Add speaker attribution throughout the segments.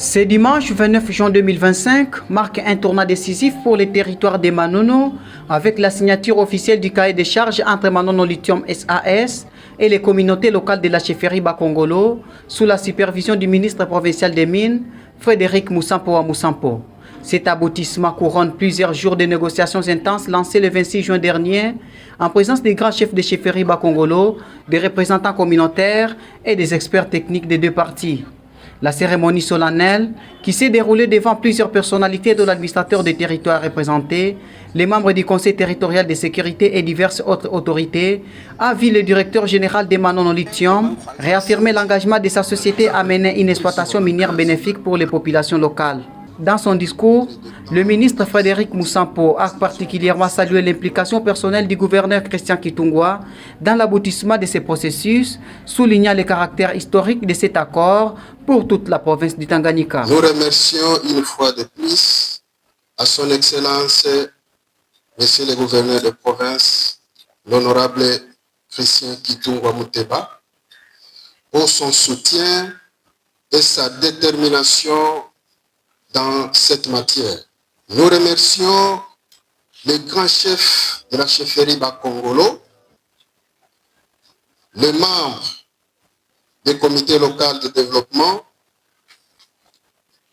Speaker 1: Ce dimanche 29 juin 2025 marque un tournant décisif pour les territoires des Manono avec la signature officielle du cahier des charges entre Manono Lithium SAS et les communautés locales de la chefferie Bakongolo sous la supervision du ministre provincial des Mines, Frédéric Moussampo à Moussampo. Cet aboutissement couronne plusieurs jours de négociations intenses lancées le 26 juin dernier en présence des grands chefs de chefferie Bakongolo, des représentants communautaires et des experts techniques des deux parties. La cérémonie solennelle, qui s'est déroulée devant plusieurs personnalités de l'administrateur des territoires représentés, les membres du Conseil territorial de sécurité et diverses autres autorités, a vu le directeur général des Manono Lithium réaffirmer l'engagement de sa société à mener une exploitation minière bénéfique pour les populations locales. Dans son discours, le ministre Frédéric Moussampo a particulièrement salué l'implication personnelle du gouverneur Christian Kitungwa dans l'aboutissement de ce processus, soulignant le caractère historique de cet accord pour toute la province du Tanganyika.
Speaker 2: Nous remercions une fois de plus à son Excellence, Monsieur le gouverneur de province, l'honorable Christian Kitungwa Muteba, pour son soutien et sa détermination dans cette matière. Nous remercions les grands chefs de la chefferie Bakongolo, les membres des comités locaux de développement,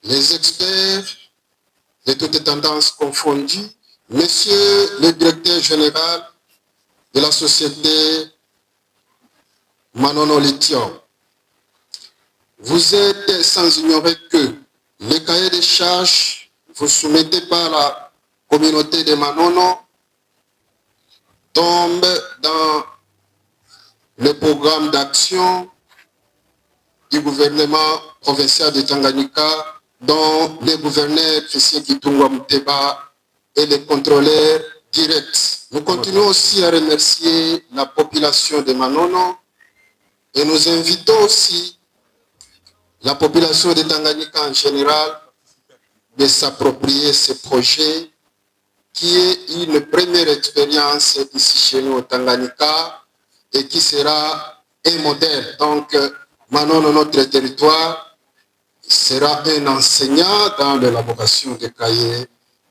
Speaker 2: les experts de toutes tendances confondues, monsieur le directeur général de la société Manono Lithium. Vous êtes sans ignorer que le cahier des charges vous soumettez par la communauté de Manono tombe dans le programme d'action du gouvernement provincial de Tanganyika, dont le gouverneur Christian Kitungwa Muteba est le contrôleur direct. Nous continuons aussi à remercier la population de Manono et nous invitons aussi la population de Tanganyika en général de s'approprier ce projet qui est une première expérience ici chez nous au Tanganyika et qui sera un modèle. Donc, Manono, notre territoire, sera un enseignant dans l'élaboration des cahiers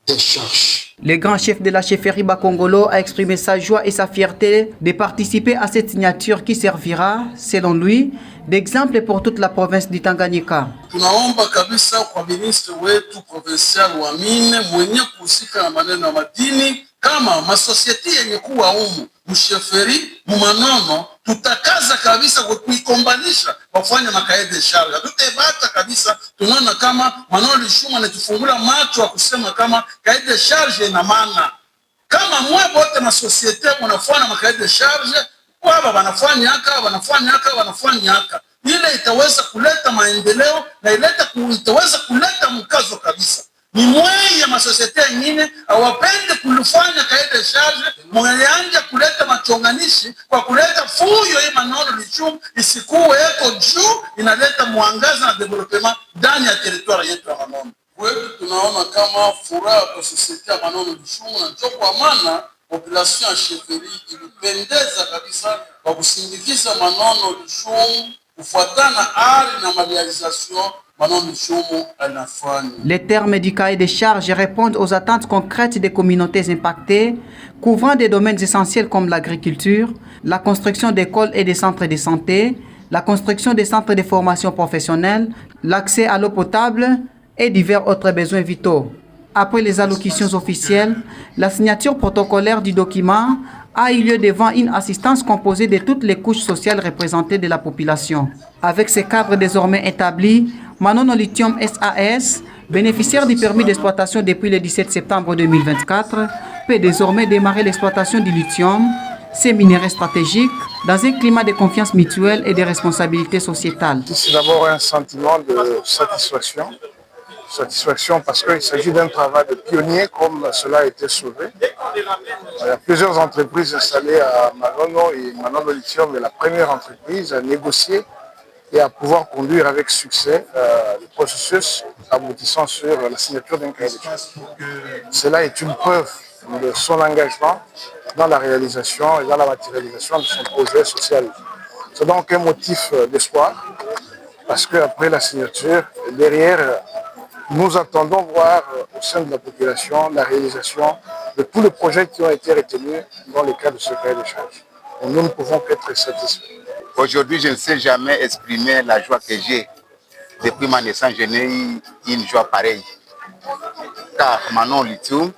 Speaker 2: des charges.
Speaker 1: Le grand chef de la chefferie Bakongolo a exprimé sa joie et sa fierté de participer à cette signature qui servira, selon lui, d'exemple pour toute la province du Tanganyika.
Speaker 3: Tunaomba kabisa kwa ministre wetu provincial wa mine mwenye kuhusika na maneno ya madini kama masosieti yenye kuwa humu msheferi Mumanono, tutakaza kabisa kuikombanisha wafanya makae de charge. Tutebata kabisa, tunaona kama Manono Lishuma anatufungula macho wa kusema kama kae de charge ina maana. Kama mwe bote masosieti wanafanya makae de charge, waba wanafanya haka, ile itaweza kuleta maendeleo na itaweza kuleta mkazo kabisa. Ni mweye ya masosiete nyingine awapende kulifanya kaide charge mwenyeanja kuleta machonganishi kwa kuleta fuyo hii Manono Lithium isikuwe eko juu inaleta mwangaza na development ndani ya territoire yetu ya Manono. Kwetu tunaona kama furaha kwa sosiete ya Manono Lithium na ndio kwa maana population ya chefferie ilipendeza kabisa kwa kusindikiza Manono Lithium kufuatana ari na marealisation.
Speaker 1: Les termes du cahier des charges répondent aux attentes concrètes des communautés impactées, couvrant des domaines essentiels comme l'agriculture, la construction d'écoles et des centres de santé, la construction des centres de formation professionnelle, l'accès à l'eau potable et divers autres besoins vitaux. Après les allocutions officielles, la signature protocolaire du document a eu lieu devant une assistance composée de toutes les couches sociales représentées de la population. Avec ces cadres désormais établis, Manono Lithium SAS, bénéficiaire du permis d'exploitation depuis le 17 septembre 2024, peut désormais démarrer l'exploitation du lithium, ces minéraux stratégiques, dans un climat de confiance mutuelle et de responsabilité sociétale.
Speaker 4: C'est d'abord un sentiment de satisfaction. Satisfaction parce qu'il s'agit d'un travail de pionnier comme cela a été soulevé. Il y a plusieurs entreprises installées à Manono et Manono Lithium est la première entreprise à négocier et à pouvoir conduire avec succès le processus aboutissant sur la signature d'un cahier de charges. Cela est une preuve de son engagement dans la réalisation et dans la matérialisation de son projet social. C'est donc un motif d'espoir parce qu'après la signature, derrière, nous attendons voir au sein de la population la réalisation de tous les projets qui ont été retenus dans le cadre de ce cahier de charges. Et nous ne pouvons qu'être satisfaits.
Speaker 5: Aujourd'hui, je ne sais jamais exprimer la joie que j'ai. Depuis ma naissance, je n'ai eu une joie pareille. Car Manon Lithium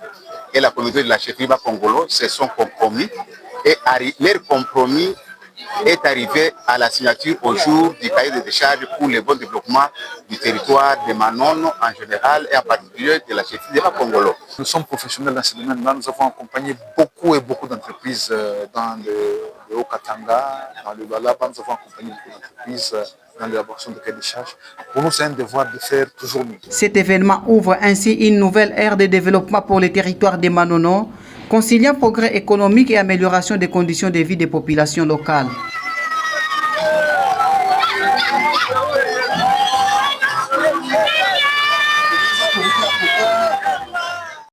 Speaker 5: et la communauté de la chefferie Congolo se sont compromis et leur compromis est arrivé à la signature au jour du cahier de décharge pour le bon développement du territoire de Manon en général et en particulier de la chefferie de Congolo.
Speaker 6: Nous sommes professionnels dans ce domaine-là. Nous avons accompagné beaucoup d'entreprises dans le Haut-Katanga, dans le Balaba. Nous avons accompagné beaucoup d'entreprises dans l'élaboration de cahiers de charges. Pour nous, c'est un devoir de faire toujours mieux.
Speaker 1: Cet événement ouvre ainsi une nouvelle ère de développement pour les territoires des Manono, conciliant progrès économique et amélioration des conditions de vie des populations locales.